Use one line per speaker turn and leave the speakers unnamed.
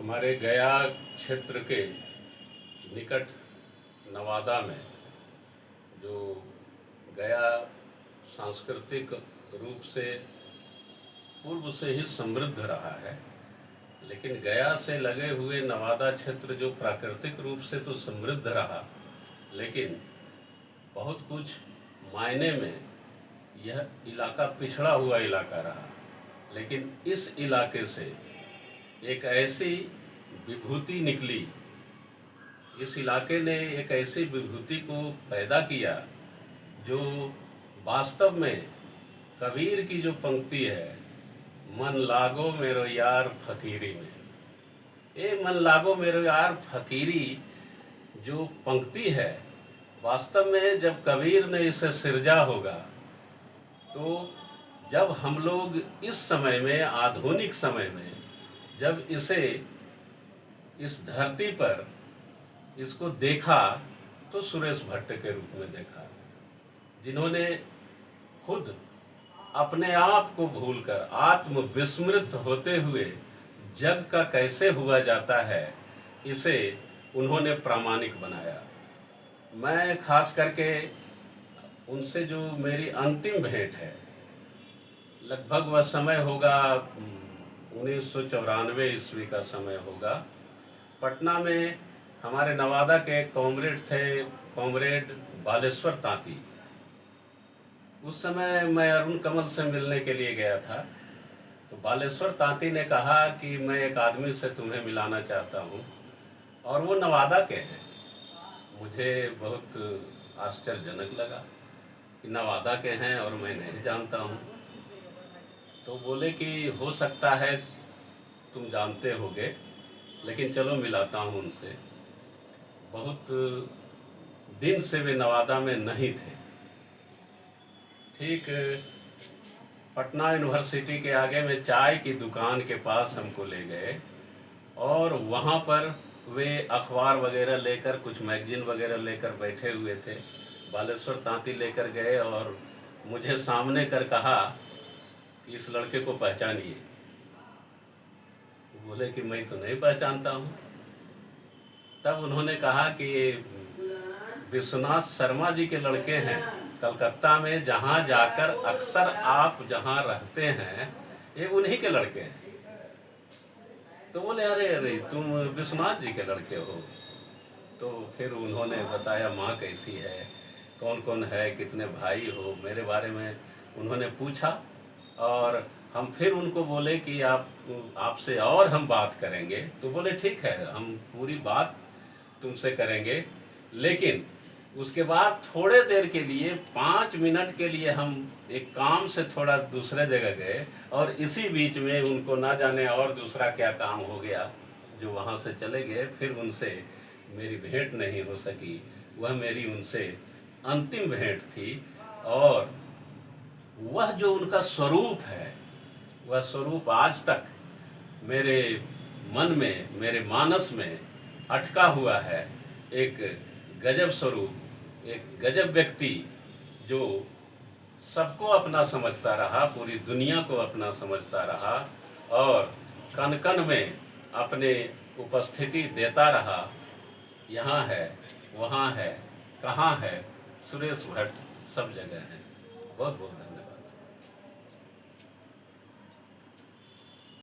हमारे गया क्षेत्र के निकट नवादा में जो गया सांस्कृतिक रूप से पूर्व से ही समृद्ध रहा है, लेकिन गया से लगे हुए नवादा क्षेत्र जो प्राकृतिक रूप से तो समृद्ध रहा, लेकिन बहुत कुछ मायने में यह इलाका पिछड़ा हुआ इलाका रहा। लेकिन इस इलाके से एक ऐसी विभूति निकली, इस इलाके ने एक ऐसी विभूति को पैदा किया जो वास्तव में कबीर की जो पंक्ति है, मन लागो मेरो यार फकीरी में, ये मन लागो मेरो यार फकीरी जो पंक्ति है, वास्तव में जब कबीर ने इसे सिरजा होगा तो जब हम लोग इस समय में, आधुनिक समय में, जब इसे इस धरती पर इसको देखा तो सुरेश भट्ट के रूप में देखा, जिन्होंने खुद अपने आप को भूलकर आत्म विस्मृत होते हुए जग का कैसे हुआ जाता है, इसे उन्होंने प्रामाणिक बनाया। मैं खास करके उनसे जो मेरी अंतिम भेंट है, लगभग वह समय होगा 1994 ईस्वी का समय होगा। पटना में हमारे नवादा के कॉमरेड थे, कॉमरेड बालेश्वर तांती। उस समय मैं अरुण कमल से मिलने के लिए गया था, तो बालेश्वर तांती ने कहा कि मैं एक आदमी से तुम्हें मिलाना चाहता हूँ, और वो नवादा के हैं। मुझे बहुत आश्चर्यजनक लगा कि नवादा के हैं और मैं नहीं जानता हूँ। तो बोले कि हो सकता है तुम जानते होगे, लेकिन चलो मिलाता हूँ उनसे। बहुत दिन से वे नवादा में नहीं थे। ठीक पटना यूनिवर्सिटी के आगे में चाय की दुकान के पास हमको ले गए, और वहाँ पर वे अखबार वगैरह लेकर, कुछ मैगजीन वगैरह लेकर बैठे हुए थे। बालेश्वर तांती लेकर गए और मुझे सामने कर कहा कि इस लड़के को पहचानिए। बोले कि मैं तो नहीं पहचानता हूँ। तब उन्होंने कहा कि ये विश्वनाथ शर्मा जी के लड़के हैं, कलकत्ता में जहाँ जाकर अक्सर आप जहाँ रहते हैं, ये उन्हीं के लड़के हैं। तो बोले अरे अरे तुम विश्वनाथ जी के लड़के हो। तो फिर उन्होंने बताया माँ कैसी है, कौन कौन है, कितने भाई हो, मेरे बारे में उन्होंने पूछा। और हम फिर उनको बोले कि आपसे और हम बात करेंगे। तो बोले ठीक है, हम पूरी बात तुमसे करेंगे, लेकिन उसके बाद थोड़े देर के लिए, 5 मिनट के लिए हम एक काम से थोड़ा दूसरे जगह गए, और इसी बीच में उनको ना जाने और दूसरा क्या काम हो गया जो वहाँ से चले गए। फिर उनसे मेरी भेंट नहीं हो सकी। वह मेरी उनसे अंतिम भेंट थी, और वह जो उनका स्वरूप है, वह स्वरूप आज तक मेरे मन में, मेरे मानस में अटका हुआ है। एक गजब स्वरूप, एक गजब व्यक्ति जो सबको अपना समझता रहा, पूरी दुनिया को अपना समझता रहा, और कण कण में अपने उपस्थिति देता रहा। यहाँ है, वहाँ है, कहाँ है, सुरेश भट्ट सब जगह है। बहुत बहुत